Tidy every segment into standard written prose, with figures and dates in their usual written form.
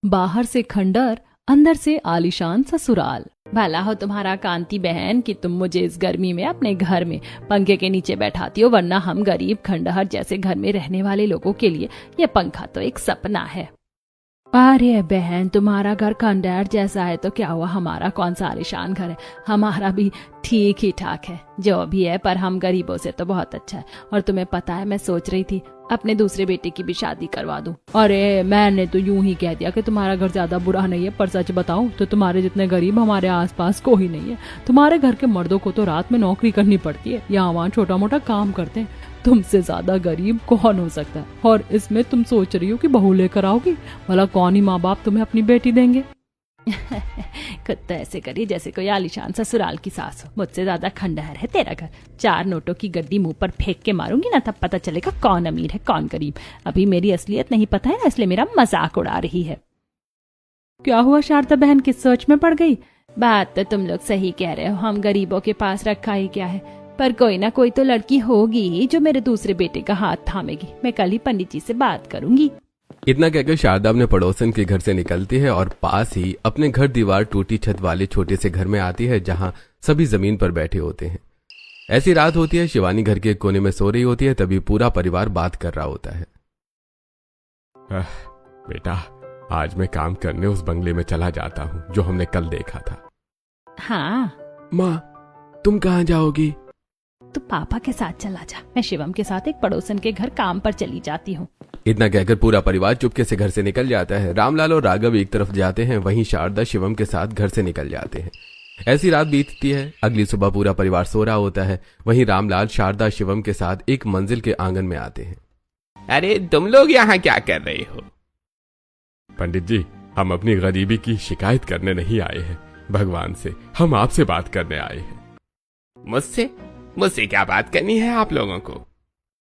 बाहर से खंडर, अंदर से आलीशान ससुराल। भला हो तुम्हारा कांति बहन कि तुम मुझे इस गर्मी में अपने घर में पंखे के नीचे बैठाती हो, वरना हम गरीब खंडहर जैसे घर में रहने वाले लोगों के लिए ये पंखा तो एक सपना है। अरे बहन, तुम्हारा घर खंडहर जैसा है तो क्या हुआ, हमारा कौन सा आलीशान घर है। हमारा भी ठीक ही ठाक है जो भी है, पर हम गरीबों से तो बहुत अच्छा है। और तुम्हें पता है, मैं सोच रही थी अपने दूसरे बेटे की भी शादी करवा दूं। अरे मैंने तो यूं ही कह दिया कि तुम्हारा घर ज्यादा बुरा नहीं है, पर सच बताऊं तो तुम्हारे जितने गरीब हमारे आसपास कोई नहीं है। तुम्हारे घर के मर्दों को तो रात में नौकरी करनी पड़ती है या वहाँ छोटा मोटा काम करते हैं। तुमसे ज्यादा गरीब कौन हो सकता है। और इसमें तुम सोच रही हो कि बहू लेकर आओगी, भला कौन ही माँ बाप तुम्हें अपनी बेटी देंगे। खुद तो ऐसे करिए जैसे कोई आलीशान ससुराल की सास हो। मुझसे ज्यादा खंडहर है तेरा घर। 4 नोटों की गड्डी मुंह पर फेंक के मारूंगी ना, तब पता चलेगा कौन अमीर है कौन गरीब। अभी मेरी असलियत नहीं पता है ना, इसलिए मेरा मजाक उड़ा रही है। क्या हुआ शारदा बहन, किस सोच में पड़ गई। बात तो तुम लोग सही कह रहे हो, हम गरीबों के पास रखा ही क्या है, पर कोई ना कोई तो लड़की होगी जो मेरे दूसरे बेटे का हाथ थामेगी। मैं कल ही पंडित जी से बात करूंगी। इतना कहकर शारदा अपने पड़ोसन के घर से निकलती है और पास ही अपने घर दीवार टूटी छत वाले छोटे से घर में आती है, जहां सभी जमीन पर बैठे होते हैं। ऐसी रात होती है, शिवानी घर के कोने में सो रही होती है, तभी पूरा परिवार बात कर रहा होता है। बेटा, आज मैं काम करने उस बंगले में चला जाता हूँ जो हमने कल देखा था। हाँ। माँ, तुम कहाँ जाओगी। तो पापा के साथ चला जा, मैं शिवम के साथ एक पड़ोसन के घर काम पर चली जाती हूँ। इतना कहकर पूरा परिवार चुपके से घर से निकल जाता है। रामलाल और राघव एक तरफ जाते हैं, वहीं शारदा शिवम के साथ घर से निकल जाते हैं। ऐसी रात बीतती है। अगली सुबह पूरा परिवार सो रहा होता है। वहीं रामलाल शारदा शिवम के साथ एक मंजिल के आंगन में आते हैं। अरे तुम लोग यहाँ क्या कर रहे हो। पंडित जी, हम अपनी गरीबी की शिकायत करने नहीं आए हैं, भगवान से हम आपसे बात करने आए हैं। मुझसे क्या बात करनी है आप लोगों को।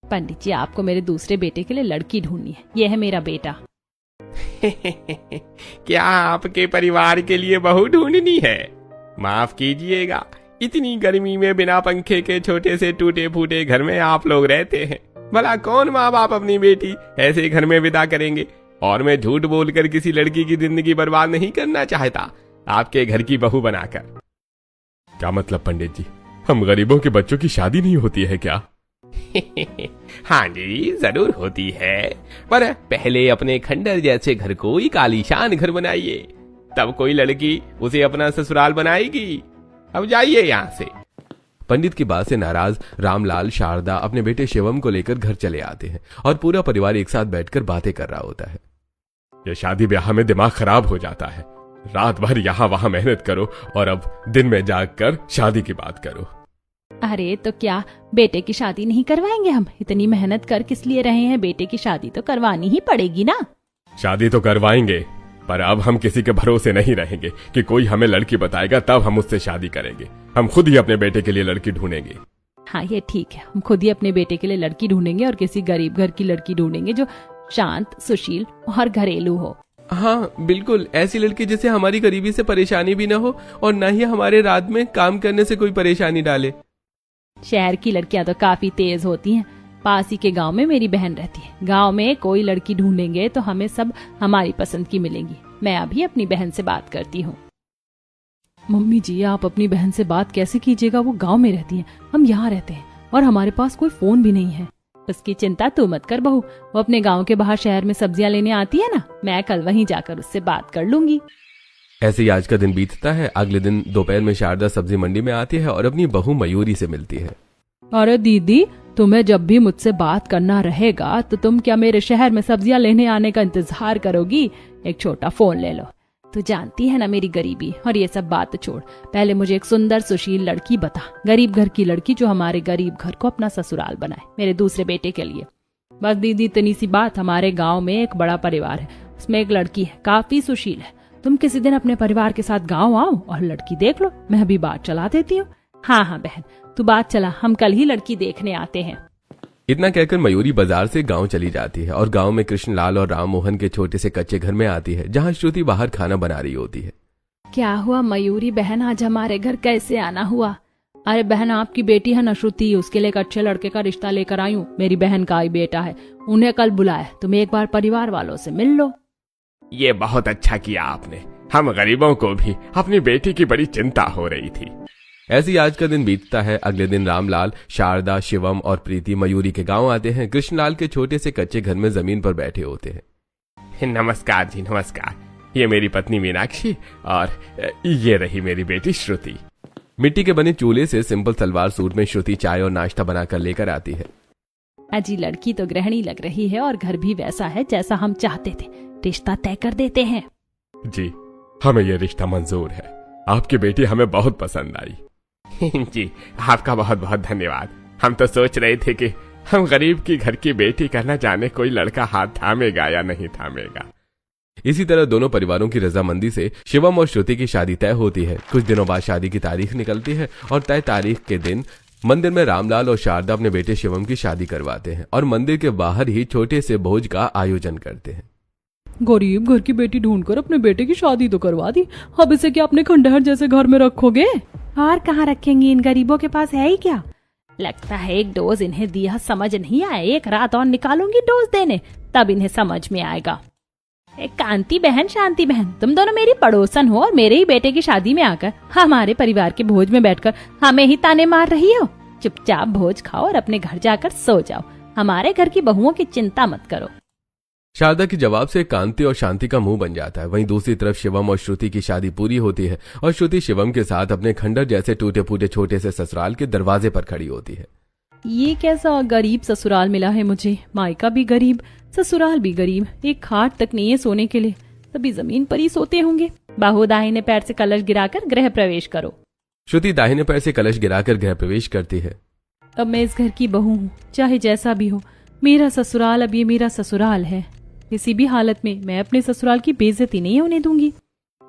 पंडित जी, आपको मेरे दूसरे बेटे के लिए लड़की ढूंढनी है। यह है मेरा बेटा। क्या आपके परिवार के लिए बहू ढूंढनी है। माफ कीजिएगा, इतनी गर्मी में बिना पंखे के छोटे से टूटे फूटे घर में आप लोग रहते हैं। भला कौन माँ बाप अपनी बेटी ऐसे घर में विदा करेंगे। और मैं झूठ बोलकर किसी लड़की की जिंदगी बर्बाद नहीं करना चाहता आपके घर की बहू बनाकर। क्या मतलब पंडित जी, हम गरीबों के बच्चों की शादी नहीं होती है क्या। हाँ जी, जरूर होती है, पर पहले अपने खंडर जैसे घर को एक आलीशान घर बनाइए, तब कोई लड़की उसे अपना ससुराल बनाएगी। अब जाइए यहाँ से। पंडित की बात से नाराज रामलाल शारदा अपने बेटे शिवम को लेकर घर चले आते हैं और पूरा परिवार एक साथ बैठकर बातें कर रहा होता है। यह शादी ब्याह में दिमाग खराब हो जाता है। रात भर यहाँ वहां मेहनत करो और अब दिन में जागकर शादी की बात करो। अरे तो क्या बेटे की शादी नहीं करवाएंगे हम। इतनी मेहनत कर किस लिए रहे हैं, बेटे की शादी तो करवानी ही पड़ेगी ना। शादी तो करवाएंगे, पर अब हम किसी के भरोसे नहीं रहेंगे कि कोई हमें लड़की बताएगा तब हम उससे शादी करेंगे। हम खुद ही अपने बेटे के लिए लड़की ढूंढेंगे। हाँ ये ठीक है, हम खुद ही अपने बेटे के लिए लड़की ढूंढेंगे और किसी गरीब घर की लड़की ढूंढेंगे जो शांत, सुशील और घरेलू हो। हाँ बिल्कुल, ऐसी लड़की जिसे हमारी गरीबी से परेशानी भी न हो और न ही हमारे रात में काम करने से कोई परेशानी डाले। शहर की लड़कियां तो काफी तेज होती हैं। पास ही के गांव में मेरी बहन रहती है। गांव में कोई लड़की ढूंढेंगे तो हमें सब हमारी पसंद की मिलेंगी। मैं अभी अपनी बहन से बात करती हूँ। मम्मी जी, आप अपनी बहन से बात कैसे कीजिएगा, वो गांव में रहती है, हम यहाँ रहते हैं और हमारे पास कोई फोन भी नहीं है। उसकी चिंता तू मत कर बहू, वो अपने गांव के बाहर शहर में सब्जियां लेने आती है ना, मैं कल वहीं जाकर उससे बात कर लूंगी। ऐसे ही आज का दिन बीतता है। अगले दिन दोपहर में शारदा सब्जी मंडी में आती है और अपनी बहू मयूरी से मिलती है। अरे दीदी, तुम्हें जब भी मुझसे बात करना रहेगा तो तुम क्या मेरे शहर में सब्जियां लेने आने का इंतजार करोगी। एक छोटा फोन ले लो। तू जानती है ना मेरी गरीबी, और ये सब बात छोड़, पहले मुझे एक सुंदर सुशील लड़की बता, गरीब घर की लड़की जो हमारे गरीब घर को अपना ससुराल बनाए, मेरे दूसरे बेटे के लिए। बस दीदी इतनी सी बात। हमारे गांव में एक बड़ा परिवार है, उसमें एक लड़की है, काफी सुशील है। तुम किसी दिन अपने परिवार के साथ गांव आओ और लड़की देख लो, मैं अभी बात चला देती हूँ। हाँ हाँ बहन, तू बात चला, हम कल ही लड़की देखने आते हैं। इतना कहकर मयूरी बाजार से गांव चली जाती है और गांव में कृष्णलाल और राम मोहन के छोटे से कच्चे घर में आती है, जहां श्रुति बाहर खाना बना रही होती है। क्या हुआ मयूरी बहन, आज हमारे घर कैसे आना हुआ। अरे बहन, आपकी बेटी है ना श्रुति, उसके लिए एक अच्छे लड़के का रिश्ता लेकर आई हूँ। मेरी बहन का ही बेटा है, उन्हें कल बुलाया, तुम एक बार परिवार वालों से मिल लो। ये बहुत अच्छा किया आपने, हम गरीबों को भी अपनी बेटी की बड़ी चिंता हो रही थी। ऐसे ही आज का दिन बीतता है। अगले दिन रामलाल, शारदा, शिवम और प्रीति मयूरी के गांव आते हैं। कृष्णलाल के छोटे से कच्चे घर में जमीन पर बैठे होते हैं। नमस्कार जी, नमस्कार। ये मेरी पत्नी मीनाक्षी और ये रही मेरी बेटी श्रुति। मिट्टी के बने चूल्हे से सिंपल सलवार सूट में श्रुति चाय और नाश्ता बनाकर लेकर आती है। अजी लड़की तो गृहिणी लग रही है और घर भी वैसा है जैसा हम चाहते थे। रिश्ता तय कर देते हैं। जी, हमें ये रिश्ता मंजूर है। आपकी बेटी हमें बहुत पसंद आई। जी, आपका बहुत बहुत धन्यवाद। हम तो सोच रहे थे कि हम गरीब की घर की बेटी का न जाने कोई लड़का हाथ थामेगा या नहीं थामेगा। इसी तरह दोनों परिवारों की रजामंदी से शिवम और श्रुति की शादी तय होती है। कुछ दिनों बाद शादी की तारीख निकलती है और तय तारीख के दिन मंदिर में रामलाल और शारदा अपने बेटे शिवम की शादी करवाते हैं और मंदिर के बाहर ही छोटे से भोज का आयोजन करते हैं। गरीब घर की बेटी ढूंढकर अपने बेटे की शादी तो करवा दी, अब इसे क्या अपने खंडहर जैसे घर में रखोगे? और कहाँ रखेंगे? इन गरीबों के पास है ही क्या? लगता है एक डोज इन्हें दिया समझ नहीं आया। एक रात और निकालूंगी डोज देने, तब इन्हें समझ में आएगा। कांति बहन, शांति बहन, तुम दोनों मेरी पड़ोसन हो और मेरे ही बेटे की शादी में आकर हमारे परिवार के भोज में बैठकर हमें ही ताने मार रही हो। चुपचाप भोज खाओ और अपने घर जाकर सो जाओ। हमारे घर की बहुओं की चिंता मत करो। शारदा के जवाब से कांति और शांति का मुंह बन जाता है। वहीं दूसरी तरफ शिवम और श्रुति की शादी पूरी होती है और श्रुति शिवम के साथ अपने खंडहर जैसे टूटे फूटे छोटे से ससुराल के दरवाजे पर खड़ी होती है। ये कैसा गरीब ससुराल मिला है मुझे। मायका भी गरीब, ससुराल भी गरीब। एक खाट तक नहीं है सोने के लिए, तभी जमीन पर ही सोते होंगे। बाहु दाहिने पैर से कलश गिराकर गृह प्रवेश करो। श्रुति दाहिने पैर से कलश गिराकर गृह प्रवेश करती है। अब मैं इस घर की बहू हूँ, चाहे जैसा भी हो। मेरा ससुराल अब ये मेरा ससुराल है। किसी भी हालत में मैं अपने ससुराल की बेइज्जती नहीं होने दूंगी।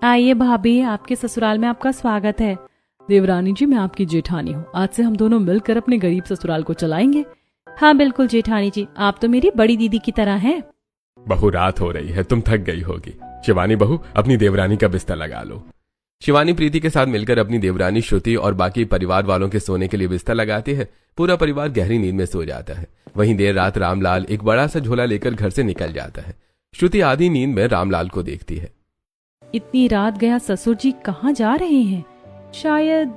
आइए भाभी, आपके ससुराल में आपका स्वागत है। देवरानी जी, मैं आपकी जेठानी हूँ। आज से हम दोनों मिलकर अपने गरीब ससुराल को चलाएंगे। हाँ बिल्कुल जेठानी जी, आप तो मेरी बड़ी दीदी की तरह हैं। बहू, रात हो रही है, तुम थक गई होगी। शिवानी बहू, अपनी देवरानी का बिस्तर लगा लो। शिवानी प्रीति के साथ मिलकर अपनी देवरानी श्रुति और बाकी परिवार वालों के सोने के लिए बिस्तर लगाती है। पूरा परिवार गहरी नींद में सो जाता है। वहीं देर रात रामलाल एक बड़ा सा झोला लेकर घर से निकल जाता है। श्रुति आधी नींद में रामलाल को देखती है। इतनी रात गया ससुर जी कहाँ जा रहे हैं? शायद।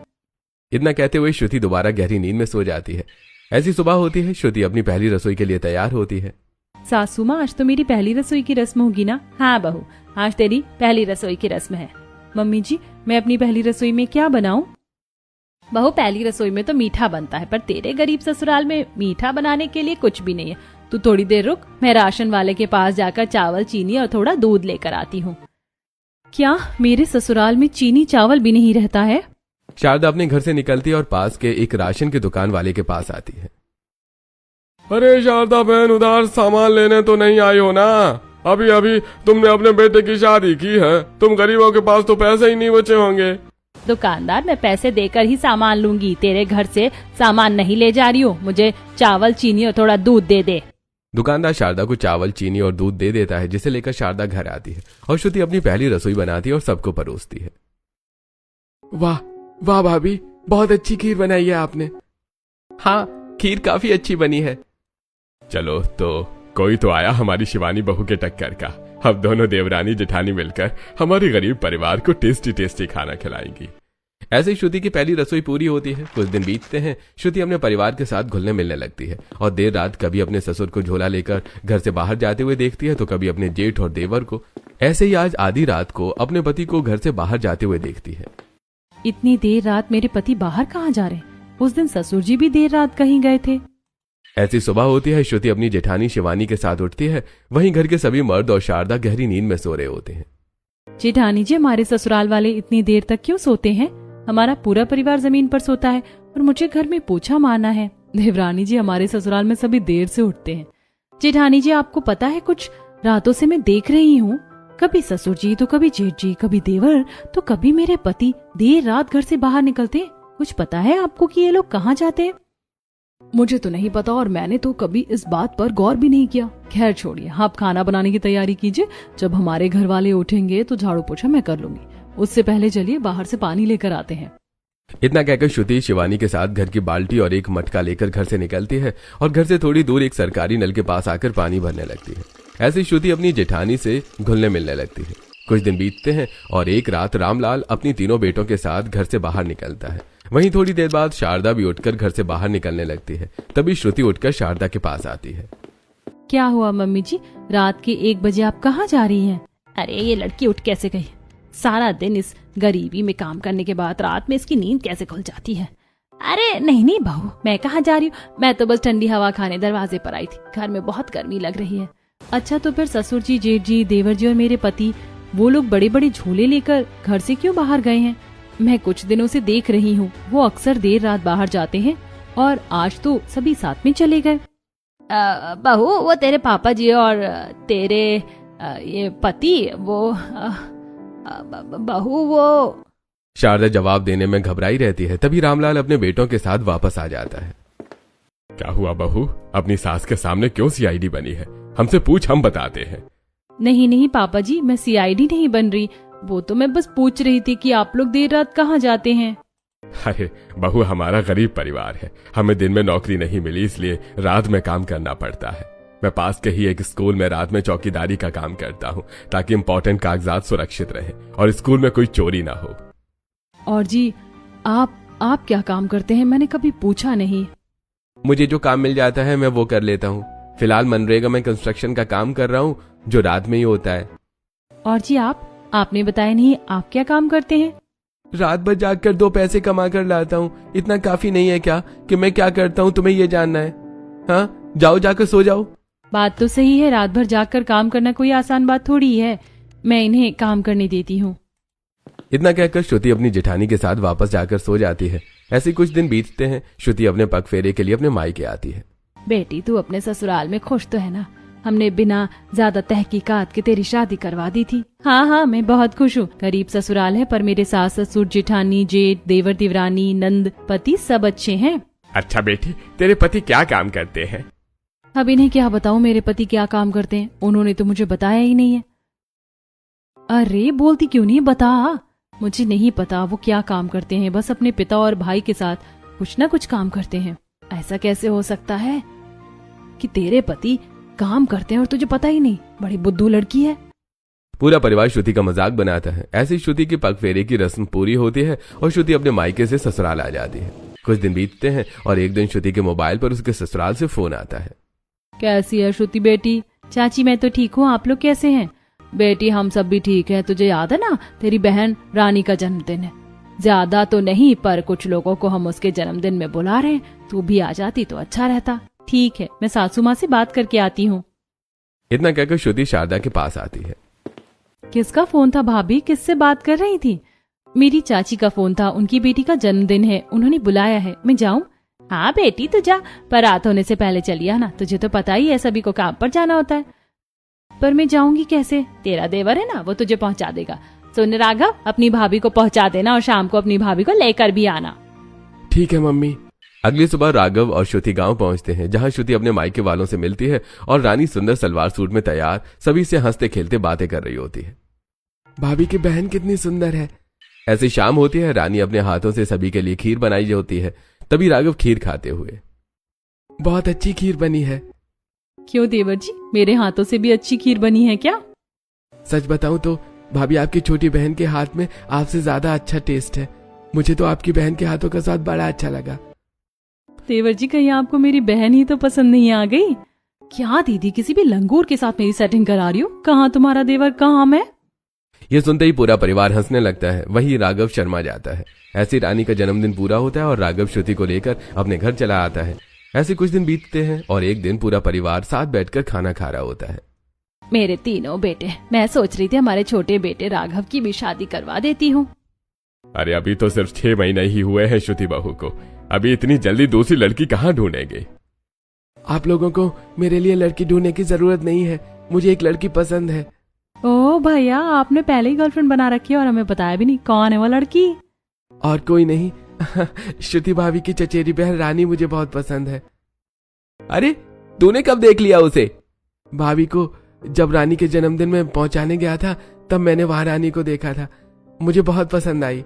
इतना कहते हुए श्रुति दोबारा गहरी नींद में सो जाती है। ऐसी सुबह होती है। श्रुति अपनी पहली रसोई के लिए तैयार होती है। सासू माँ, आज तो मेरी पहली रसोई की रस्म होगी ना? हाँ बहू, आज तेरी पहली रसोई की रस्म है। मम्मी जी, मैं अपनी पहली रसोई में क्या बनाऊं? बहू, पहली रसोई में तो मीठा बनता है, पर तेरे गरीब ससुराल में मीठा बनाने के लिए कुछ भी नहीं है। तू थोड़ी देर रुक, मैं राशन वाले के पास जाकर चावल, चीनी और थोड़ा दूध लेकर आती हूँ। क्या मेरे ससुराल में चीनी चावल भी नहीं रहता है? शारदा अपने घर से निकलती है और पास के एक राशन की दुकान वाले के पास आती है। अरे शारदा बहन, उधार सामान लेने तो नहीं आई हो ना? अभी अभी तुमने अपने बेटे की शादी की है, तुम गरीबों के पास तो पैसे ही नहीं बचे होंगे। दुकानदार, मैं पैसे देकर ही सामान लूंगी। तेरे घर से सामान नहीं ले जा रही हूँ। मुझे चावल, चीनी और थोड़ा दूध दे दे। दुकानदार शारदा को चावल, चीनी और दूध दे देता है, जिसे लेकर शारदा घर आती है और श्रुति अपनी पहली रसोई बनाती है और सबको परोसती है। वाह वाह भाभी, बहुत अच्छी खीर बनाई है आपने। हाँ, खीर काफी अच्छी बनी है। चलो, तो कोई तो आया हमारी शिवानी बहू के टक्कर का। अब दोनों देवरानी जेठानी मिलकर हमारे गरीब परिवार को टेस्टी टेस्टी खाना खिलाएंगी। ऐसे ही श्रुति की पहली रसोई पूरी होती है। कुछ दिन बीतते हैं। श्रुति अपने परिवार के साथ घुलने मिलने लगती है और देर रात कभी अपने ससुर को झोला लेकर घर से बाहर जाते हुए देखती है, तो कभी अपने जेठ और देवर को। ऐसे ही आज आधी रात को अपने पति को घर से बाहर जाते हुए देखती है। इतनी देर रात मेरे पति बाहर कहाँ जा रहे? उस दिन ससुर जी भी देर रात कहीं गए थे। ऐसी सुबह होती है। श्रुति अपनी जेठानी शिवानी के साथ उठती है। वहीं घर के सभी मर्द और शारदा गहरी नींद में सो रहे होते हैं। जेठानी जी, हमारे ससुराल वाले इतनी देर तक क्यों सोते हैं? हमारा पूरा परिवार जमीन पर सोता है और मुझे घर में पोछा मारना है। देवरानी जी, हमारे ससुराल में सभी देर से उठते हैं। जेठानी जी, आपको पता है, कुछ रातों से मैं देख रही हूँ, कभी ससुर जी तो कभी जेठ जी, कभी देवर तो कभी मेरे पति देर रात घर से बाहर निकलते। कुछ पता है आपको कि ये लोग कहाँ जाते हैं? मुझे तो नहीं पता और मैंने तो कभी इस बात पर गौर भी नहीं किया। खैर छोड़िए, आप खाना बनाने की तैयारी कीजिए। जब हमारे घर वाले उठेंगे तो झाड़ू पोछा मैं कर लूंगी। उससे पहले चलिए बाहर से पानी लेकर आते हैं। इतना कहकर श्रुति शिवानी के साथ घर की बाल्टी और एक मटका लेकर घर से निकलती है और घर से थोड़ी दूर एक सरकारी नल के पास आकर पानी भरने लगती है। ऐसी श्रुति अपनी जेठानी से घुलने मिलने लगती है। कुछ दिन बीतते हैं और एक रात रामलाल अपनी तीनों बेटों के साथ घर से बाहर निकलता है। वहीं थोड़ी देर बाद शारदा भी उठकर घर से बाहर निकलने लगती है। तभी श्रुति उठकर शारदा के पास आती है। क्या हुआ मम्मी जी, रात के 1 बजे आप कहाँ जा रही हैं? अरे ये लड़की उठ कैसे गई? सारा दिन इस गरीबी में काम करने के बाद रात में इसकी नींद कैसे खुल जाती है? अरे नहीं बहू, मैं कहाँ जा रही हूँ, मैं तो बस ठंडी हवा खाने दरवाजे पर आई थी। घर में बहुत गर्मी लग रही है। अच्छा तो फिर ससुर जी, जेठ जी, देवर जी और मेरे पति, वो लोग बड़े बड़े झोले लेकर घर से क्यों बाहर गए हैं? मैं कुछ दिनों से देख रही हूँ वो अक्सर देर रात बाहर जाते हैं और आज तो सभी साथ में चले गए। बहू, वो तेरे पापा जी और तेरे ये पति, वो बहू वो। शारदा जवाब देने में घबराई रहती है। तभी रामलाल अपने बेटों के साथ वापस आ जाता है। क्या हुआ बहू, अपनी सास के सामने क्यों सीआईडी बनी है? हमसे पूछ, हम बताते हैं। नहीं पापा जी, मैं सीआईडी नहीं बन रही। वो तो मैं बस पूछ रही थी कि आप लोग देर रात कहाँ जाते हैं। अरे बहू, हमारा गरीब परिवार है, हमें दिन में नौकरी नहीं मिली, इसलिए रात में काम करना पड़ता है। मैं पास के ही एक स्कूल में रात में चौकीदारी का काम करता हूँ ताकि इम्पोर्टेंट कागजात सुरक्षित रहे और स्कूल में कोई चोरी ना हो। और जी, आप क्या काम करते हैं? मैंने कभी पूछा नहीं। मुझे जो काम मिल जाता है मैं वो कर लेता हूँ। फिलहाल मनरेगा में कंस्ट्रक्शन का काम कर रहा हूँ जो रात में ही होता है। और जी आपने बताया नहीं, आप क्या काम करते हैं? रात भर जागकर 2 पैसे कमा कर लाता हूँ। इतना काफी नहीं है क्या कि मैं क्या करता हूँ तुम्हें ये जानना है? हाँ, जाओ जाकर सो जाओ। बात तो सही है, रात भर जागकर काम करना कोई आसान बात थोड़ी है। मैं इन्हें काम करने देती हूँ। इतना कहकर श्रुति अपनी जेठानी के साथ वापस जाकर सो जाती है। ऐसे कुछ दिन बीतते हैं। श्रुति अपने पग फेरे के लिए अपने मायके आती है। बेटी, तू अपने ससुराल में खुश तो है ना? हमने बिना ज्यादा तहकीकात के तेरी शादी करवा दी थी। हाँ, मैं बहुत खुश हूँ। गरीब ससुराल है पर मेरे सास ससुर, जेठानी, जेठ, देवर देवरानी, नंद, पति सब अच्छे हैं। अच्छा बेटी, तेरे पति क्या काम करते हैं? अब इन्हें क्या बताऊँ मेरे पति क्या काम करते हैं? उन्होंने तो मुझे बताया ही नहीं है। अरे बोलती क्यों नहीं, बता। मुझे नहीं पता वो क्या काम करते हैं, बस अपने पिता और भाई के साथ कुछ ना कुछ काम करते हैं। ऐसा कैसे हो सकता है कि तेरे पति काम करते हैं और तुझे पता ही नहीं? बड़ी बुद्धू लड़की है। पूरा परिवार श्रुति का मजाक बनाता है। ऐसी श्रुति की पग फेरे की रस्म पूरी होती है और श्रुति अपने मायके से ससुराल आ जाती है। कुछ दिन बीतते हैं और एक दिन श्रुति के मोबाइल पर उसके ससुराल से फोन आता है। कैसी है श्रुति बेटी? चाची मैं तो ठीक हूँ, आप लोग कैसे हैं? बेटी हम सब भी ठीक है। तुझे याद है ना, तेरी बहन रानी का जन्मदिन है। ज्यादा तो नहीं पर कुछ लोगों को हम उसके जन्मदिन में बुला रहे हैं। तू भी आ जाती तो अच्छा रहता। ठीक है, मैं सासू माँ से बात करके आती हूँ। इतना कहकर श्रुति शारदा के पास आती है। किसका फोन था भाभी? किससे बात कर रही थी? मेरी चाची का फोन था, उनकी बेटी का जन्मदिन है, उन्होंने बुलाया है। मैं जाऊँ? हाँ बेटी तू जा, पर रात होने से पहले चली आना। तुझे तो पता ही है सभी को काम पर जाना होता है। पर मैं जाऊंगी कैसे? तेरा देवर है ना, वो तुझे पहुंचा देगा। सुन राघव, अपनी भाभी को पहुंचा देना और शाम को अपनी भाभी को लेकर भी आना। ठीक है मम्मी। अगली सुबह राघव और श्रुति गांव पहुंचते हैं, जहां श्रुति अपने मायके वालों से मिलती है और रानी सुंदर सलवार सूट में तैयार सभी से हंसते खेलते बातें कर रही होती है। भाभी की बहन कितनी सुंदर है। ऐसी शाम होती है। रानी अपने हाथों से सभी के लिए खीर बनाई होती है। तभी राघव खीर खाते हुए, बहुत अच्छी खीर बनी है। क्यों देवर जी, मेरे हाथों से भी अच्छी खीर बनी है क्या? सच बताऊं तो भाभी, आपकी छोटी बहन के हाथ में आपसे ज्यादा अच्छा टेस्ट है। मुझे तो आपकी बहन के हाथों का स्वाद बड़ा अच्छा लगा। देवर जी, कहीं आपको मेरी बहन ही तो पसंद नहीं आ गई क्या? दीदी किसी भी लंगूर के साथ मेरी सेटिंग करा रही हो। कहाँ तुम्हारा देवर, कहाँ मैं? ये सुनते ही पूरा परिवार हंसने लगता है। वहीं राघव शर्मा जाता है। ऐसी रानी का जन्मदिन पूरा होता है और राघव श्रुति को लेकर अपने घर चला आता है। ऐसे कुछ दिन बीतते हैं और एक दिन पूरा परिवार साथ बैठकर खाना खा रहा होता है। मेरे तीनों बेटे, मैं सोच रही थी हमारे छोटे बेटे राघव की भी शादी करवा देती हूँ। अरे अभी तो सिर्फ 6 महीने ही हुए हैं श्रुति बहू को, अभी इतनी जल्दी दूसरी लड़की कहाँ ढूंढेंगे? आप लोगों को मेरे लिए लड़की ढूंढने की जरूरत नहीं है। मुझे एक लड़की पसंद है। ओ भैया, आपने पहले ही गर्लफ्रेंड बना रखी है और हमें बताया भी नहीं। कौन है वो लड़की? और कोई नहीं, श्रुति भाभी की चचेरी बहन रानी मुझे बहुत पसंद है। अरे तूने कब देख लिया उसे? भाभी को जब रानी के जन्मदिन में पहुंचाने गया था तब मैंने वहां रानी को देखा था। मुझे बहुत पसंद आई।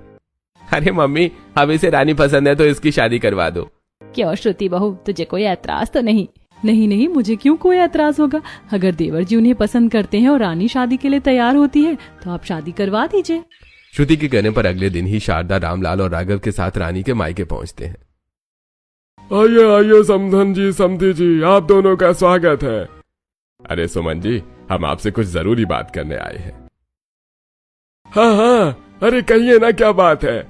अरे मम्मी, अब इसे रानी पसंद है तो इसकी शादी करवा दो। क्यों श्रुति बहू, तुझे कोई ऐतराज तो नहीं? नहीं नहीं, मुझे क्यों कोई एतराज होगा। अगर देवर जी उन्हें पसंद करते हैं और रानी शादी के लिए तैयार होती है तो आप शादी करवा दीजिए। श्रुति के कहने पर अगले दिन ही शारदा, रामलाल और राघव के साथ रानी के मायके पहुंचते हैं। आइए आइए समधन जी, समधी जी, आप दोनों का स्वागत है। अरे सुमन जी, हम आपसे कुछ जरूरी बात करने आए हैं। हाँ हाँ, अरे कहिए ना, क्या बात है।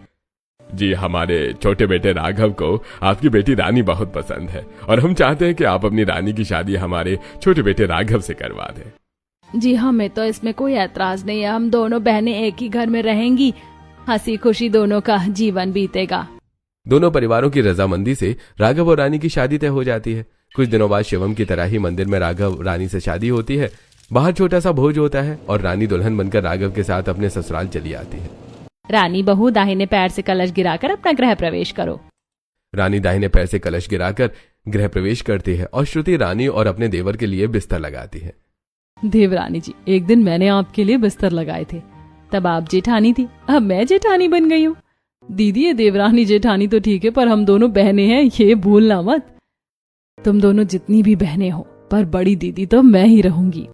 जी, हमारे छोटे बेटे राघव को आपकी बेटी रानी बहुत पसंद है और हम चाहते हैं कि आप अपनी रानी की शादी हमारे छोटे बेटे राघव से करवा दें। जी, हमें तो इसमें कोई ऐतराज नहीं है। हम दोनों बहनें एक ही घर में रहेंगी, हंसी खुशी दोनों का जीवन बीतेगा। दोनों परिवारों की रजामंदी से राघव और रानी की शादी तय हो जाती है। कुछ दिनों बाद शिवम की तरह ही मंदिर में राघव रानी से शादी होती है। बाहर छोटा सा भोज होता है और रानी दुल्हन बनकर राघव के साथ अपने ससुराल चली आती है। रानी बहू, दाहिने पैर से कलश गिराकर अपना गृह प्रवेश करो। रानी दाहिने पैर से कलश गिराकर गृह प्रवेश करती है और श्रुति रानी और अपने देवर के लिए बिस्तर लगाती है। देवरानी जी, एक दिन मैंने आपके लिए बिस्तर लगाए थे, तब आप जेठानी थी, अब मैं जेठानी बन गई हूँ। दीदी, ये देवरानी जेठानी तो ठीक है, पर हम दोनों बहनें हैं, ये भूलना मत। तुम दोनों जितनी भी बहनें हो, पर बड़ी दीदी तो मैं ही रहूंगी।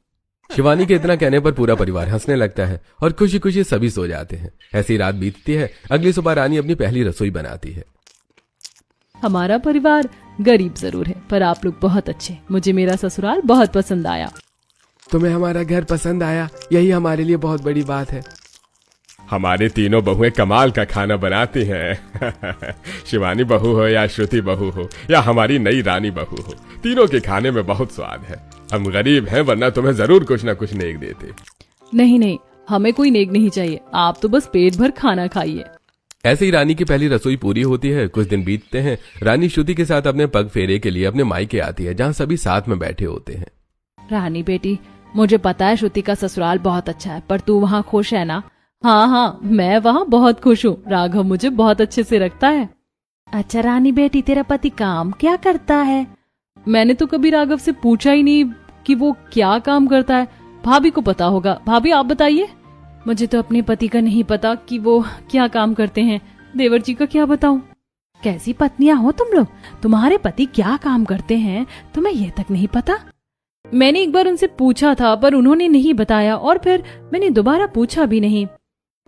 शिवानी के इतना कहने पर पूरा परिवार हंसने लगता है और खुशी खुशी सभी सो जाते हैं। ऐसी रात बीतती है। अगली सुबह रानी अपनी पहली रसोई बनाती है। हमारा परिवार गरीब जरूर है, पर आप लोग बहुत अच्छे। मुझे मेरा ससुराल बहुत पसंद आया। तुम्हें हमारा घर पसंद आया, यही हमारे लिए बहुत बड़ी बात है। हमारे तीनों बहुएं कमाल का खाना बनाती हैं। शिवानी बहू हो या श्रुति बहू हो या हमारी नई रानी बहू हो, तीनों के खाने में बहुत स्वाद है। हम गरीब हैं, वरना तुम्हें जरूर कुछ न कुछ नेक देते। नहीं नहीं, हमें कोई नेक नहीं चाहिए, आप तो बस पेट भर खाना खाइए। ऐसे ही रानी की पहली रसोई पूरी होती है। कुछ दिन बीतते हैं। रानी श्रुति के साथ अपने पग फेरे के लिए अपने मायके आती है, जहाँ सभी साथ में बैठे होते हैं। रानी बेटी, मुझे पता है श्रुति का ससुराल बहुत अच्छा है, पर तू वहाँ खुश है ना? हाँ हाँ, मैं वहाँ बहुत खुश हूँ। राघव मुझे बहुत अच्छे से रखता है। अच्छा रानी बेटी, तेरा पति काम क्या करता है? मैंने तो कभी राघव से पूछा ही नहीं कि वो क्या काम करता है। भाभी को पता होगा। भाभी आप बताइए। मुझे तो अपने पति का नहीं पता कि वो क्या काम करते हैं। देवर जी का क्या बताऊं? कैसी पत्नियां हो तुम लोग, तुम्हारे पति क्या काम करते हैं तुम्हें ये तक नहीं पता? मैंने एक बार उनसे पूछा था, पर उन्होंने नहीं बताया और फिर मैंने दोबारा पूछा भी नहीं।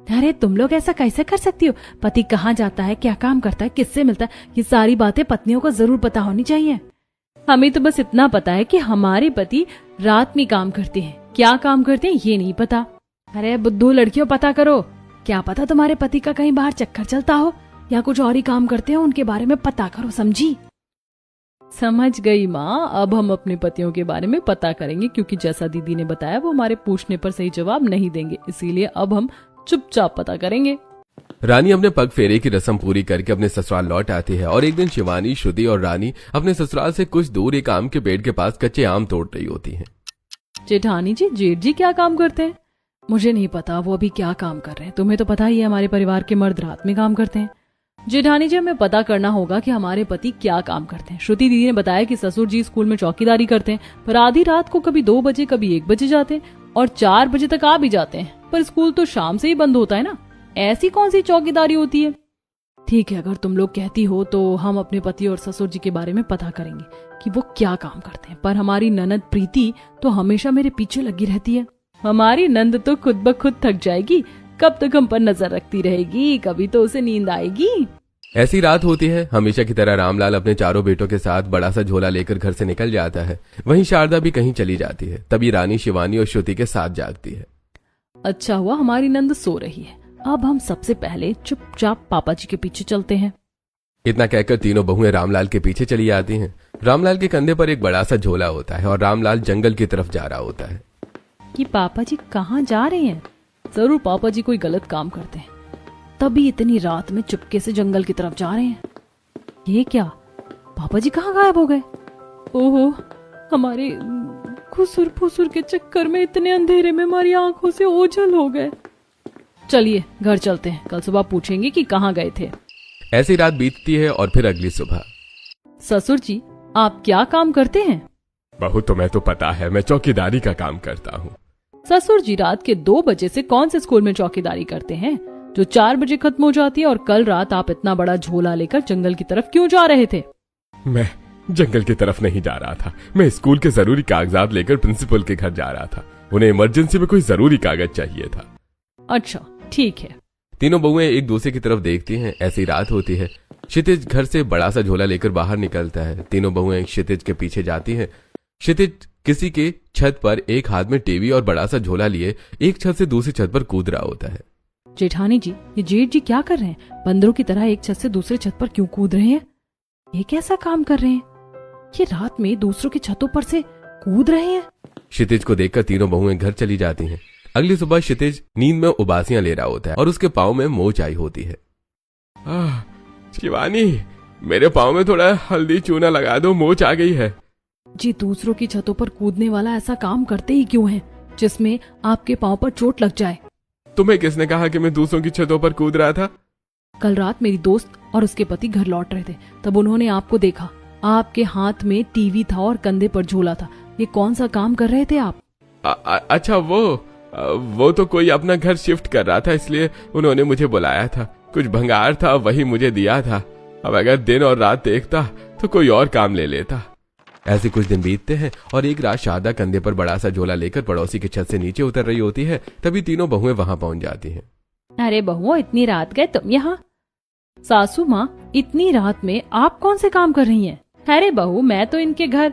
अरे तुम लोग ऐसा कैसे कर सकती हो? पति कहाँ जाता है, क्या काम करता है, किससे मिलता है, ये सारी बातें पत्नियों को जरूर पता होनी चाहिए। हमें तो बस इतना पता है कि हमारे पति रात में काम करते हैं, क्या काम करते हैं ये नहीं पता। अरे बुद्धू लड़कियों, पता करो। क्या पता तुम्हारे पति का कहीं बाहर चक्कर चलता हो या कुछ और ही काम करते हो, उनके बारे में पता करो, समझी? समझ गई माँ, अब हम अपने पतियों के बारे में पता करेंगे, क्योंकि जैसा दीदी ने बताया वो हमारे पूछने पर सही जवाब नहीं देंगे, इसीलिए अब हम चुपचाप पता करेंगे। रानी अपने पग फेरे की रस्म पूरी करके अपने ससुराल लौट आती है और एक दिन शिवानी, श्रुति और रानी अपने ससुराल से कुछ दूर एक आम के पेड़ के पास कच्चे आम तोड़ रही होती हैं। जेठानी जी, जेठ जी क्या काम करते हैं? मुझे नहीं पता वो अभी क्या काम कर रहे हैं। तुम्हें तो पता ही है हमारे परिवार के मर्द रात में काम करते हैं। जेठानी जी, हमें पता करना होगा कि हमारे पति क्या काम करते हैं। श्रुति दीदी ने बताया कि ससुर जी स्कूल में चौकीदारी करते हैं, पर आधी रात को कभी 2 बजे कभी 1 बजे जाते हैं और 4 बजे तक आ भी जाते हैं, पर स्कूल तो शाम से ही बंद होता है ना। ऐसी कौन सी चौकीदारी होती है? ठीक है, अगर तुम लोग कहती हो तो हम अपने पति और ससुर जी के बारे में पता करेंगे कि वो क्या काम करते हैं। पर हमारी ननद प्रीति तो हमेशा मेरे पीछे लगी रहती है। हमारी नंद तो खुद ब खुद थक जाएगी, कब तक हम पर नजर रखती रहेगी, कभी तो उसे नींद आएगी। ऐसी रात होती है। हमेशा की तरह रामलाल अपने चारों बेटों के साथ बड़ा सा झोला लेकर घर से निकल जाता है। वहीं शारदा भी कहीं चली जाती है। तभी रानी, शिवानी और श्रुति के साथ जागती है। अच्छा हुआ हमारी नंद सो रही है। अब हम सबसे पहले चुपचाप पापा जी के पीछे चलते हैं। इतना कहकर तीनों बहुएं रामलाल के पीछे चली आती हैं। रामलाल के कंधे पर एक बड़ा सा झोला होता है और रामलाल जंगल की तरफ जा रहा होता है। कि पापा जी कहाँ जा रहे हैं? जरूर पापा जी कोई गलत काम करते हैं, तभी इतनी रात में चुपके से जंगल की तरफ जा रहे हैं। ये क्या, पापा जी कहाँ गायब हो गए? ओहो, हमारे खुसुर फुसुर के चक्कर में इतने अंधेरे में हमारी आंखों से ओझल हो गए। चलिए घर चलते हैं, कल सुबह पूछेंगे कि कहाँ गए थे। ऐसी रात बीतती है और फिर अगली सुबह। ससुर जी, आप क्या काम करते हैं? बहू, तुम्हें तो पता है मैं चौकीदारी का काम करता हूँ। ससुर जी, रात के 2 बजे से कौन से स्कूल में चौकीदारी करते हैं जो 4 बजे खत्म हो जाती है? और कल रात आप इतना बड़ा झोला लेकर जंगल की तरफ क्यों जा रहे थे? जंगल की तरफ नहीं जा रहा था, मैं स्कूल के जरूरी कागजात लेकर प्रिंसिपल के घर जा रहा था। उन्हें इमरजेंसी में कोई जरूरी कागज चाहिए था। अच्छा ठीक है। तीनों बहुएं एक दूसरे की तरफ देखती हैं। ऐसी रात होती है। क्षितिज घर से बड़ा सा झोला लेकर बाहर निकलता है। तीनों बहुएं क्षितिज के पीछे जाती हैं। क्षितिज किसी के छत पर एक हाथ में टीवी और बड़ा सा झोला लिए एक छत से दूसरी छत पर कूद रहा होता है। जेठानी जी, ये जेठ जी क्या कर रहे हैं? बंदरों की तरह एक छत से दूसरे छत पर क्यों कूद रहे हैं? ये कैसा काम कर रहे हैं? ये रात में दूसरों की छतों पर से कूद रहे हैं। क्षितिज को देखकर तीनों बहुएं घर चली जाती हैं। अगली सुबह क्षितिज नींद में उबासियां ले रहा होता है और उसके पाँव में मोच आई होती है। शिवानी, मेरे पाँव में थोड़ा हल्दी चूना लगा दो, मोच आ गई है। जी, दूसरों की छतों पर कूदने वाला ऐसा काम करते ही क्यों है जिसमें आपके पाँव पर चोट लग जाए? तुम्हें किसने कहा कि मैं दूसरों की छतों पर कूद रहा था? कल रात मेरी दोस्त और उसके पति घर लौट रहे थे, तब उन्होंने आपको देखा। आपके हाथ में टीवी था और कंधे पर झोला था। ये कौन सा काम कर रहे थे आप? अच्छा, वो तो कोई अपना घर शिफ्ट कर रहा था, इसलिए उन्होंने मुझे बुलाया था। कुछ भंगार था, वही मुझे दिया था। अब अगर दिन और रात देखता तो कोई और काम ले लेता। ऐसे कुछ दिन बीतते हैं और एक रात शारदा कंधे पर बड़ा सा झोला लेकर पड़ोसी की छत से नीचे उतर रही होती है। तभी तीनों बहुएं वहां पहुंच जाती हैं। अरे बहुओं, इतनी रात गए तुम यहाँ? सासू माँ, इतनी रात में आप कौन से काम कर रही हैं? अरे बहू, मैं तो इनके घर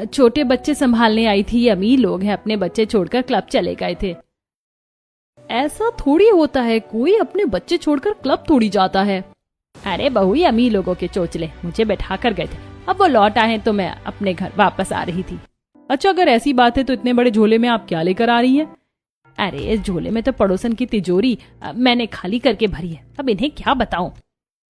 छोटे बच्चे संभालने आई थी। ये अमीर लोग हैं, अपने बच्चे छोड़कर क्लब चले गए थे। ऐसा थोड़ी होता है, कोई अपने बच्चे छोड़कर क्लब थोड़ी जाता है। अरे बहू, ये अमीर लोगों के चोचले मुझे बैठा कर गए थे। अब वो लौट आए तो मैं अपने घर वापस आ रही थी। अच्छा, अगर ऐसी बात है तो इतने बड़े झोले में आप क्या लेकर आ रही हैं? अरे इस झोले में तो पड़ोसन की तिजोरी मैंने खाली करके भरी है, अब इन्हें क्या बताऊं।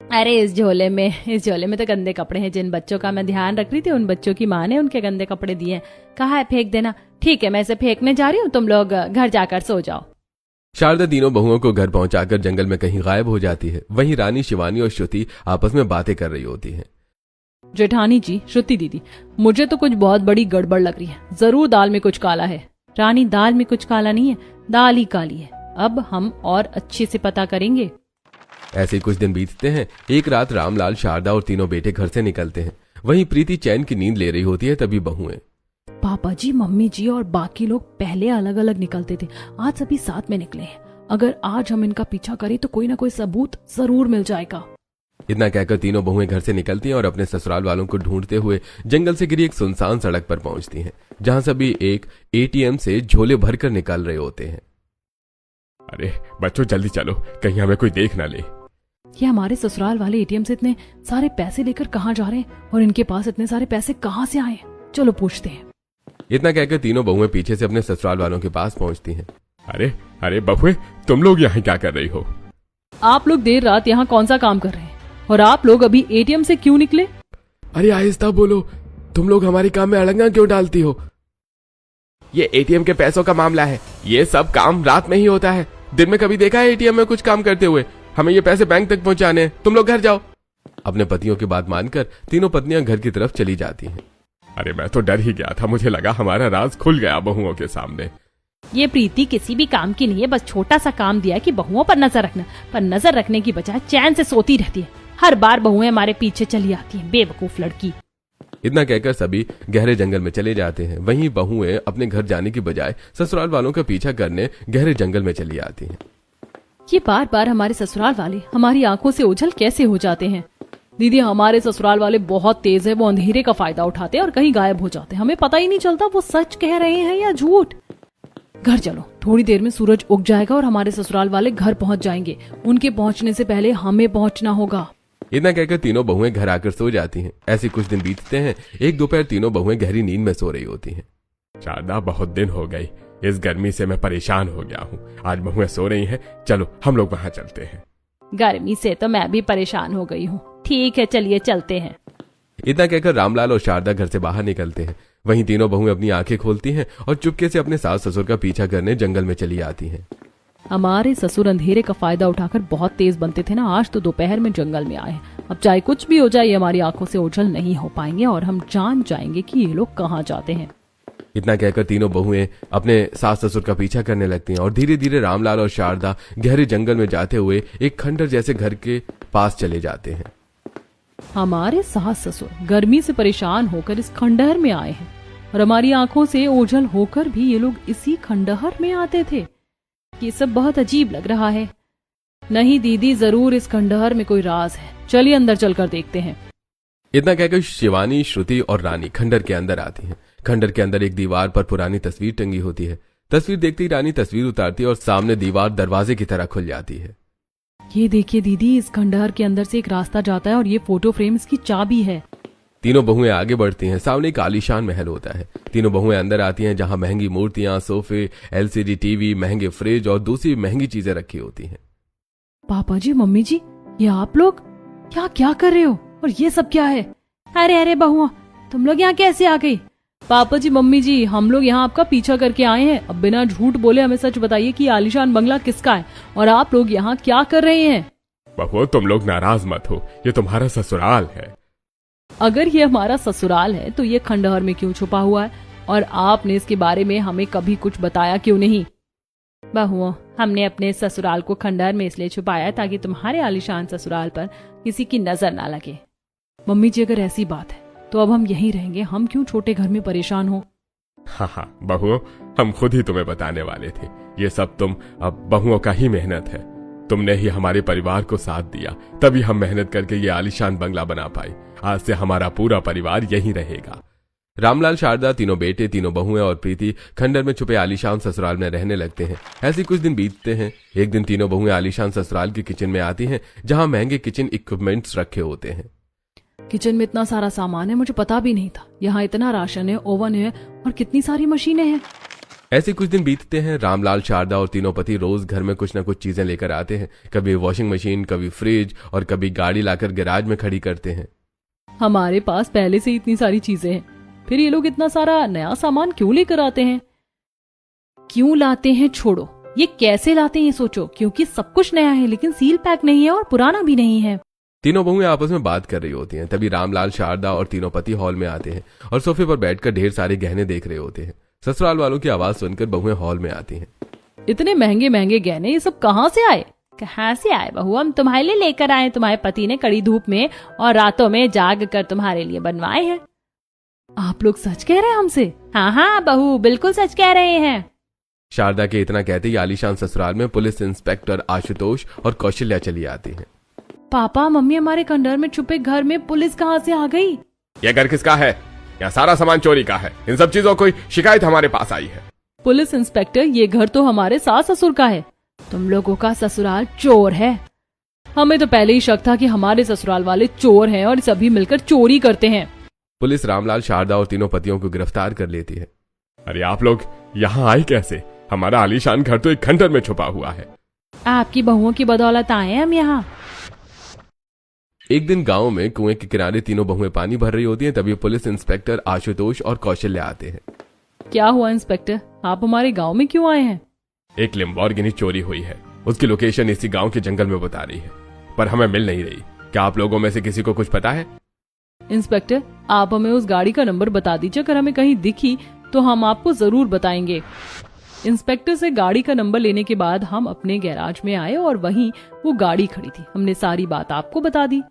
अरे इस झोले में तो गंदे कपड़े हैं। जिन बच्चों का मैं ध्यान रख रही थी, उन बच्चों की माँ ने उनके गंदे कपड़े दिए हैं। कहा है फेंक देना। ठीक है, मैं इसे फेंकने जा रही हूँ, तुम लोग घर जाकर सो जाओ। शारदा तीनों बहुओं को घर पहुंचाकर जंगल में कहीं गायब हो जाती है। वहीं रानी, शिवानी और श्रुति आपस में बातें कर रही होती हैं। जेठानी जी, श्रुति दीदी, मुझे तो कुछ बहुत बड़ी गड़बड़ लग रही है। जरूर दाल में कुछ काला है। रानी, दाल में कुछ काला नहीं है, दाल ही काली है। अब हम और अच्छे से पता करेंगे। ऐसे कुछ दिन बीतते हैं। एक रात रामलाल, शारदा और तीनों बेटे घर से निकलते हैं। वहीं प्रीति चैन की नींद ले रही होती है। तभी बहुएं, पापा जी, मम्मी जी और बाकी लोग पहले अलग अलग निकलते थे, आज सभी साथ में निकले हैं। अगर आज हम इनका पीछा करें तो कोई ना कोई सबूत जरूर मिल जाएगा। इतना कहकर तीनों बहुएं घर से निकलती हैं और अपने ससुराल वालों को ढूंढते हुए जंगल से घिरी एक सुनसान सड़क पर पहुंचती हैं, जहां सभी एक एटीएम से झोले भरकर निकाल रहे होते हैं। अरे बच्चों, जल्दी चलो, कहीं हमें कोई देख ना ले। ये हमारे ससुराल वाले एटीएम से इतने सारे पैसे लेकर कहाँ जा रहे हैं और इनके पास इतने सारे पैसे कहाँ से आए? चलो पूछते हैं। इतना कहकर तीनों बहुएं पीछे से अपने ससुराल वालों के पास पहुंचती हैं। अरे बहुएं, तुम लोग यहाँ क्या कर रही हो? आप लोग देर रात यहाँ कौन सा काम कर रहे हैं और आप लोग अभी एटीएम से क्यों निकले? अरे आहिस्ता बोलो, तुम लोग हमारे काम में अड़ंगा क्यों डालती हो? ये एटीएम के पैसों का मामला है। ये सब काम रात में ही होता है। दिन में कभी देखा है एटीएम में कुछ काम करते हुए? हमें ये पैसे बैंक तक पहुंचाने हैं। तुम लोग घर जाओ। अपने पतियों की बात मानकर तीनों पत्नियां घर की तरफ चली जाती हैं। अरे मैं तो डर ही गया था, मुझे लगा हमारा राज खुल गया बहुओं के सामने। ये प्रीति किसी भी काम की नहीं है, बस छोटा सा काम दिया कि बहुओं पर नजर रखना, पर नजर रखने की बजाय चैन से सोती रहती है। हर बार बहुएं हमारे पीछे चली आती हैं, बेवकूफ लड़की। इतना कहकर सभी गहरे जंगल में चले जाते हैं। वहीं बहुएं अपने घर जाने की बजाय ससुराल वालों का पीछा करने गहरे जंगल में चली आती हैं। ये बार बार हमारे ससुराल वाले हमारी आंखों से ओझल कैसे हो जाते हैं? दीदी, हमारे ससुराल वाले बहुत तेज है। वो अंधेरे का फायदा उठाते हैं और कहीं गायब हो जाते हैं। हमें पता ही नहीं चलता वो सच कह रहे हैं या झूठ। घर चलो, थोड़ी देर में सूरज उग जाएगा और हमारे ससुराल वाले घर पहुंच जाएंगे। उनके पहुंचने से पहले हमें पहुंचना होगा। इतना कहकर तीनों बहुएं घर आकर सो जाती हैं। ऐसे कुछ दिन बीतते हैं। एक दोपहर तीनों बहुएं गहरी नींद में सो रही होती हैं। शारदा, बहुत दिन हो गई, इस गर्मी से मैं परेशान हो गया हूँ। आज बहुएं सो रही हैं, चलो हम लोग वहां चलते हैं। गर्मी से तो मैं भी परेशान हो गई हूँ। ठीक है, चलिए चलते हैं। इतना कहकर रामलाल और शारदा घर से बाहर निकलते हैं। वहीं तीनों बहुएं अपनी आंखें खोलती हैं और चुपके से अपने सास ससुर का पीछा करने जंगल में चली आती हैं। हमारे ससुर अंधेरे का फायदा उठाकर बहुत तेज बनते थे ना, आज तो दोपहर में जंगल में आए। अब चाहे कुछ भी हो जाए, ये हमारी आंखों से ओझल नहीं हो पाएंगे और हम जान जाएंगे कि ये लोग कहाँ जाते हैं। इतना कहकर तीनों बहुएं अपने सास ससुर का पीछा करने लगती हैं और धीरे धीरे रामलाल और शारदा गहरे जंगल में जाते हुए एक खंडर जैसे घर के पास चले जाते हैं। हमारे सास ससुर गर्मी से परेशान होकर इस खंडहर में आए हैं और हमारी आंखों से ओझल होकर भी ये लोग इसी खंडहर में आते थे। ये सब बहुत अजीब लग रहा है। नहीं दीदी, जरूर इस खंडहर में कोई राज है। चलिए अंदर चलकर देखते हैं। इतना कहकर शिवानी, श्रुति और रानी खंडहर के अंदर आती हैं। खंडहर के अंदर एक दीवार पर पुरानी तस्वीर टंगी होती है। तस्वीर देखते ही रानी तस्वीर उतारती है और सामने दीवार दरवाजे की तरह खुल जाती है। ये देखिए दीदी, इस खंडहर के अंदर से एक रास्ता जाता है और ये फोटो फ्रेम इसकी चाबी है। तीनों बहुएं आगे बढ़ती हैं। सामने एक आलीशान महल होता है। तीनों बहुएं अंदर आती हैं, जहां महंगी मूर्तियां, सोफे, एलसीडी टीवी, महंगे फ्रिज और दूसरी महंगी चीजें रखी होती हैं। पापा जी, मम्मी जी, ये आप लोग क्या क्या कर रहे हो और ये सब क्या है? अरे अरे बहुआ, तुम लोग यहाँ कैसे आ गई? पापा जी, मम्मी जी, हम लोग यहाँ आपका पीछा करके आए हैं। अब बिना झूठ बोले हमें सच बताइए कि आलीशान बंगला किसका है और आप लोग यहाँ क्या कर रहे हैं? बहू, तुम लोग नाराज मत हो, ये तुम्हारा ससुराल है। अगर ये हमारा ससुराल है तो ये खंडहर में क्यों छुपा हुआ है और आपने इसके बारे में हमें कभी कुछ बताया क्यों नहीं? बहुओं, हमने अपने ससुराल को खंडहर में इसलिए छुपाया ताकि तुम्हारे आलीशान ससुराल पर किसी की नजर ना लगे। मम्मी जी, अगर ऐसी बात है तो अब हम यहीं रहेंगे। हम क्यों छोटे घर में परेशान हो? हाँ बहू, हम खुद ही तुम्हें बताने वाले थे। ये सब तुम अब बहुओं का ही मेहनत है। तुमने ही हमारे परिवार को साथ दिया, तभी हम मेहनत करके ये आलीशान बंगला बना पाए। आज से हमारा पूरा परिवार यहीं रहेगा। रामलाल, शारदा, तीनों बेटे, तीनों बहुएं और प्रीति खंडहर में छुपे आलीशान ससुराल में रहने लगते हैं। ऐसे कुछ दिन बीतते हैं। एक दिन तीनों बहुएं आलीशान ससुराल के किचन में आती हैं, जहां महंगे किचन इक्विपमेंट्स रखे होते हैं। किचन में इतना सारा सामान है, मुझे पता भी नहीं था। यहाँ इतना राशन है, ओवन है और कितनी सारी मशीनें हैं। ऐसे कुछ दिन बीतते हैं। रामलाल, शारदा और तीनों पति रोज घर में कुछ न कुछ चीजें लेकर आते हैं। कभी वॉशिंग मशीन, कभी फ्रिज और कभी गाड़ी लाकर गैराज में खड़ी करते हैं। हमारे पास पहले से इतनी सारी चीजें हैं, फिर ये लोग इतना सारा नया सामान क्यों लेकर आते हैं? क्यों लाते हैं छोड़ो, ये कैसे लाते हैं ये सोचो। क्योंकि सब कुछ नया है लेकिन सील पैक नहीं है और पुराना भी नहीं है। तीनों बहुएं आपस में बात कर रही होती हैं। तभी रामलाल, शारदा और तीनों पति हॉल में आते हैं और सोफे पर बैठकर ढेर सारे गहने देख रहे होते हैं। ससुराल वालों की आवाज सुनकर बहुएं हॉल में आती हैं। इतने महंगे महंगे गहने, ये सब कहाँ से आए? कहाँ से आए बहू? हम तुम्हारे लिए लेकर आए। तुम्हारे पति ने कड़ी धूप में और रातों में जाग कर तुम्हारे लिए बनवाए हैं। आप लोग सच कह रहे हैं हमसे? हाँ हाँ बहू, बिल्कुल सच कह रहे हैं। शारदा के इतना कहते ही आलीशान ससुराल में पुलिस इंस्पेक्टर आशुतोष और कौशल्या चली आती हैं। पापा मम्मी, हमारे खंडहर में छुपे घर में पुलिस कहाँ से आ गई? यह घर किसका है? यहाँ सारा सामान चोरी का है। इन सब चीजों की शिकायत हमारे पास आई है। पुलिस इंस्पेक्टर, ये घर तो हमारे सास ससुर का है। तुम लोगों का ससुराल चोर है। हमें तो पहले ही शक था कि हमारे ससुराल वाले चोर हैं और सभी मिलकर चोरी करते हैं। पुलिस रामलाल, शारदा और तीनों पतियों को गिरफ्तार कर लेती है। अरे आप लोग यहाँ आए कैसे? हमारा आलीशान घर तो एक खंडहर में छुपा हुआ है। आपकी बहुओं की बदौलत आए हम यहाँ। एक दिन गांव में कुएं के किनारे तीनों बहुएं पानी भर रही होती हैं। तभी पुलिस इंस्पेक्टर आशुतोष और कौशल्या आते हैं। क्या हुआ इंस्पेक्टर, आप हमारे गांव में क्यों आए हैं? एक लैम्बोर्गिनी चोरी हुई है। उसकी लोकेशन इसी गांव के जंगल में बता रही है, पर हमें मिल नहीं रही। क्या आप लोगों में से किसी को कुछ पता है? इंस्पेक्टर, आप हमें उस गाड़ी का नंबर बता दीजिए। अगर हमें कहीं दिखी तो हम आपको जरूर बताएंगे। इंस्पेक्टर से गाड़ी का नंबर लेने के बाद हम अपने गैराज में आए और वहीं वो गाड़ी खड़ी थी। हमने सारी बात आपको बता दी।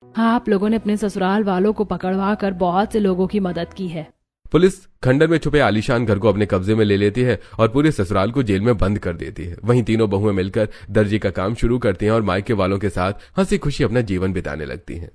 आप लोगों ने अपने ससुराल वालों को पकड़वा कर बहुत से लोगों की मदद की है। पुलिस खंडहर में छुपे आलीशान घर को अपने कब्जे में ले लेती है और पूरे ससुराल को जेल में बंद कर देती है। वहीं तीनों बहुएं मिलकर दर्जी का काम शुरू करती हैं और मायके वालों के साथ हंसी खुशी अपना जीवन बिताने लगती हैं।